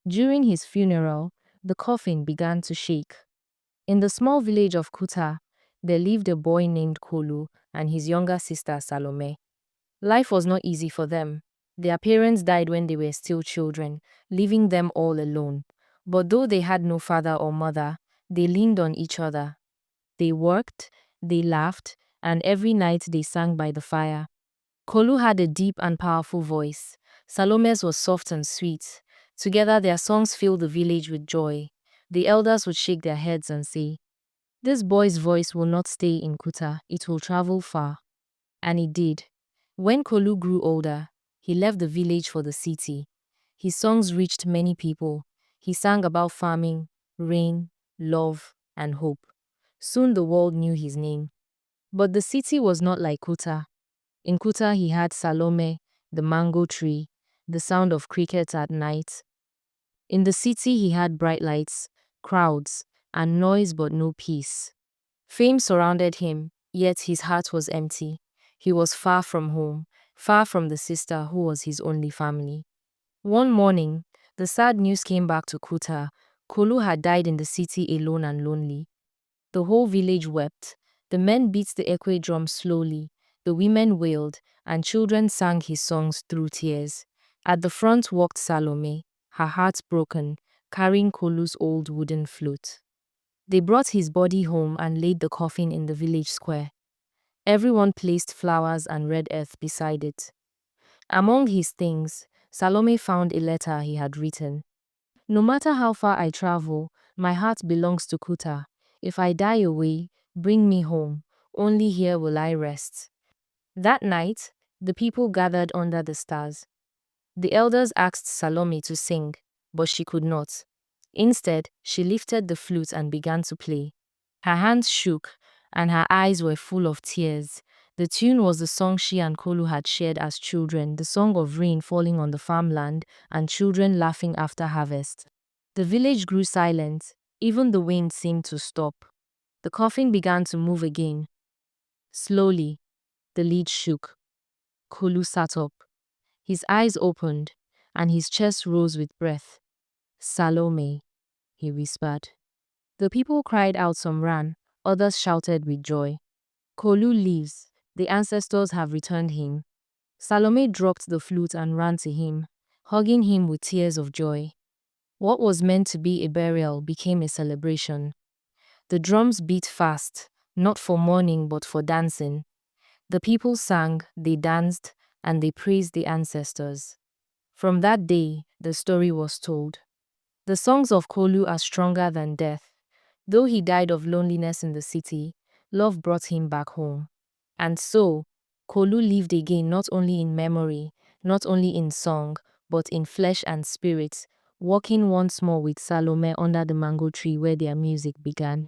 During his funeral, the coffin began to shake. In the small village of Kuta, there lived a boy named Kolu and his younger sister Salome. Life was not easy for them. Their parents died when they were still children, leaving them all alone. But though they had no father or mother, they leaned on each other. They worked, they laughed, and every night they sang by the fire. Kolu had a deep and powerful voice. Salome's was soft and sweet. Together their songs filled the village with joy. The elders would shake their heads and say, "This boy's voice will not stay in Kuta, it will travel far." And it did. When Kolu grew older, he left the village for the city. His songs reached many people. He sang about farming, rain, love, and hope. Soon the world knew his name. But the city was not like Kuta. In Kuta he had Salome, the mango tree, the sound of crickets at night. In the city he had bright lights, crowds, and noise but no peace. Fame surrounded him, yet his heart was empty. He was far from home, far from the sister who was his only family. One morning, the sad news came back to Kuta. Kolu had died in the city alone and lonely. The whole village wept. The men beat the ekwe drum slowly. The women wailed, and children sang his songs through tears. At the front walked Salome, her heart broken, carrying Kolu's old wooden flute. They brought his body home and laid the coffin in the village square. Everyone placed flowers and red earth beside it. Among his things, Salome found a letter he had written. "No matter how far I travel, my heart belongs to Kuta. If I die away, bring me home. Only here will I rest." That night, the people gathered under the stars. The elders asked Salome to sing, but she could not. Instead, she lifted the flute and began to play. Her hands shook, and her eyes were full of tears. The tune was the song she and Kolu had shared as children, the song of rain falling on the farmland and children laughing after harvest. The village grew silent. Even the wind seemed to stop. The coffin began to move again. Slowly, the lid shook. Kolu sat up. His eyes opened, and his chest rose with breath. "Salome," he whispered. The people cried out, some ran, others shouted with joy. "Kolu lives. The ancestors have returned him." Salome dropped the flute and ran to him, hugging him with tears of joy. What was meant to be a burial became a celebration. The drums beat fast, not for mourning but for dancing. The people sang, they danced, and they praised the ancestors. From that day, the story was told. The songs of Kolu are stronger than death. Though he died of loneliness in the city, love brought him back home. And so, Kolu lived again not only in memory, not only in song, but in flesh and spirit, walking once more with Salome under the mango tree where their music began.